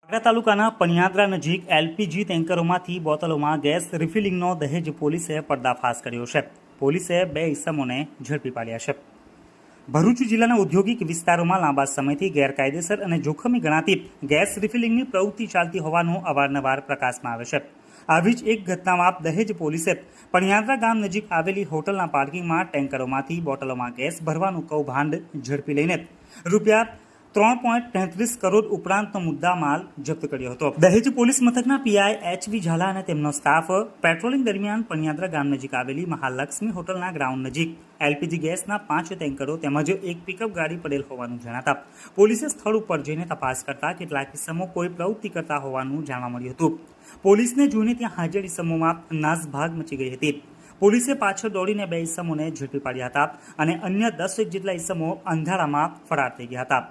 વાગરા તાલુકાના પણિયાદરા નજીક LPG ટેન્કરોમાંથી બોટલોમાં gas રિફિલિંગનો દહેજ પોલીસે પર્દાફાશ કર્યો છે. પોલીસે 2 ઇસમોને ઝડપી પાડ્યા છે. ભરૂચ જિલ્લાના ઔદ્યોગિક વિસ્તારોમાં લાંબા સમયથી ગેરકાયદેસર અને જોખમી ગણાતી ગેસ રિફિલિંગની પ્રવૃત્તિ ચાલતી હોવાનું અવારનવાર પ્રકાશમાં આવે છે. આવી જ એક ઘટનામાં દહેજ પોલીસે પણિયાદરા ગામ નજીક આવેલી હોટલના પાર્કિંગમાં ટેન્કરોમાંથી બોટલોમાં ગેસ ભરવાનું કૌભાંડ ઝડપી લઈને રૂપિયા 3.33 કરોડ ઉપરાંતનો મુદ્દામાલ જપ્ત કર્યો હતો. દહેજ પોલીસ મથકના પીઆઈ એચવી ઝાલા અને તેમનો સ્ટાફ પેટ્રોલિંગ દરમિયાન પણિયાદરા ગામ નજીક આવેલી મહાલક્ષ્મી હોટલના ગ્રાઉન્ડ નજીક એલપીજી ગેસના 5 ટેન્કરો તેમજ એક પિકઅપ ગાડી પડેલ હોવાનું જણાતા પોલીસે સ્થળ ઉપર જઈને તપાસ કરતા કેટલાક ઇસમો કોઈ પ્રવૃત્તિ કરતા હોવાનું જાણવા મળ્યું હતું. પોલીસને જોઈને ત્યાં હાજર ઇસમોમાં નાસભાગ મચી ગઈ હતી. પોલીસે પાછળ દોડીને 2 ઇસમોને ઝડપી પાડ્યા હતા અને અન્ય 10 જેટલા ઇસમો અંધારામાં ફરાર થઈ ગયા હતા.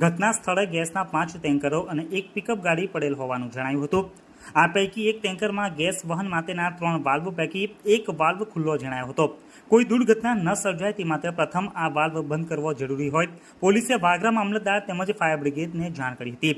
ઘટના સ્થળે ગેસના 5 ટેન્કરો અને એક પિકઅપ ગાડી પડેલ હોવાનું જણાયું હતું. આ પૈકી એક ટેન્કરમાં ગેસ વહન માટેના 3 વાલ્વ પૈકી એક વાલ્વ ખુલ્લો જણાયો હતો. કોઈ દુર્ઘટના ન સર્જાય તે માટે પ્રથમ આ વાલ્વ બંધ કરવો જરૂરી હોય પોલીસે વાગરા મામલતદાર તેમજ ફાયર બ્રિગેડને જાણ કરી હતી.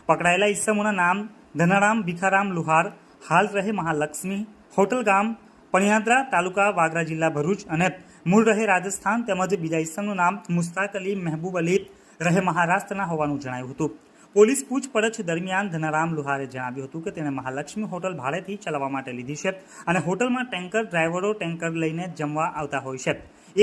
પકડાયેલા ઇસમોના નામ ધનારામ ભીખારામ લુહાર, હાલ રહે મહાલક્ષ્મી હોટલ ગામ પણિયાદરા, તાલુકા વાગરા, જિલ્લા ભરૂચ અને મૂળ રહે રાજસ્થાન તેમજ બીજા ઇસમનું નામ મુસ્તાક અલી મહેબૂબ અલી રહે મહારાષ્ટ્રના હોવાનું જણાયું હતું. પોલીસ પૂછપરછ દરમિયાન ધનારામ લુહારે જણાવ્યું હતું કે તેણે મહાલક્ષ્મી હોટલ ભાડેથી ચલાવવા માટે લીધી છે અને હોટલમાં ટેન્કર ડ્રાઈવરો ટેન્કર લઈને જમવા આવતા હોય છે.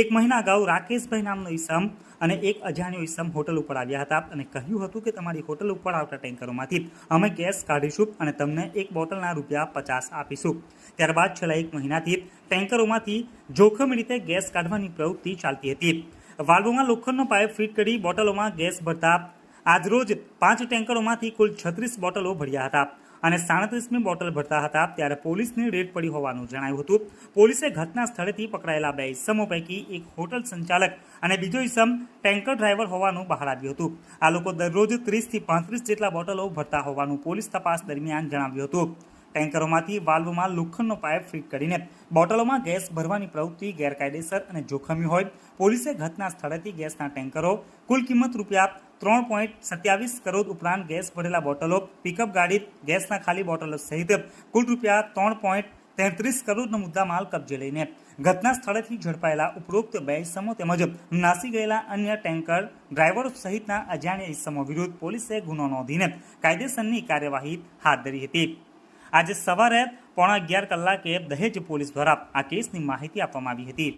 1 મહિના અગાઉ રાકેશભાઈ નામનો ઇસમ અને એક અજાણ્યો ઇસમ હોટલ ઉપર આવ્યા હતા અને કહ્યું હતું કે તમારી હોટલ ઉપર આવતા ટેન્કરોમાંથી અમે ગેસ કાઢીશું અને તમને એક બોટલના રૂપિયા 50 આપીશું. ત્યારબાદ છેલ્લા 1 મહિનાથી ટેન્કરોમાંથી જોખમી રીતે ગેસ કાઢવાની પ્રવૃત્તિ ચાલતી હતી. વાલ્વોમાં લોખંડનો પાઇપ ફિટ કરી બોટલોમાં ગેસ ભરતા આજરોજ 5 ટેન્કરોમાંથી કુલ 36 બોટલો ભર્યા હતા અને 37મી બોટલ ભરતા હતા ત્યારે પોલીસની રેડ પડી હોવાનું જણાયું હતું. પોલીસે ઘટના સ્થળેથી પકડાયેલા 2 ઇસમો પૈકી એક હોટલ સંચાલક અને બીજો ઇસમ ટેન્કર ડ્રાઈવર હોવાનું બહાર આવ્યું હતું. આ લોકો દરરોજ 30 થી 35 જેટલા બોટલો ભરતા હોવાનું પોલીસ તપાસ દરમિયાન જણાવ્યું હતું. ટેન્કરોમાંથી વાલ્વમાં લોખંડનો પાઇપ ફિટ કરીને બોટલોમાં ગેસ ભરવાની પ્રવૃત્તિ ગેરકાયદેસર અને જોખમી હોય પોલીસે ઘટના સ્થળેથી ગેસના ટેન્કરો કુલ કિંમત રૂપિયા 3.27 કરોડ ઉપરાંત ગેસ ભરેલા બોટલો, પિકઅપ ગાડી, ગેસના ખાલી બોટલો સહિત કુલ રૂપિયા 3.33 કરોડનો મુદ્દામાલ કબજે લઈને ઘટના સ્થળેથી ઝડપાયેલા ઉપરોક્ત 2 ઇસમો તેમજ નાસી ગયેલા અન્ય ટેન્કર ડ્રાઈવરો સહિતના અજાણ્યા ઇસમો વિરુદ્ધ પોલીસે ગુનો નોંધીને કાયદેસરની કાર્યવાહી હાથ ધરી હતી. આજે સવારે 11:15 કલાકે દહેજ પોલીસ દ્વારા આ કેસની માહિતી આપવામાં આવી હતી.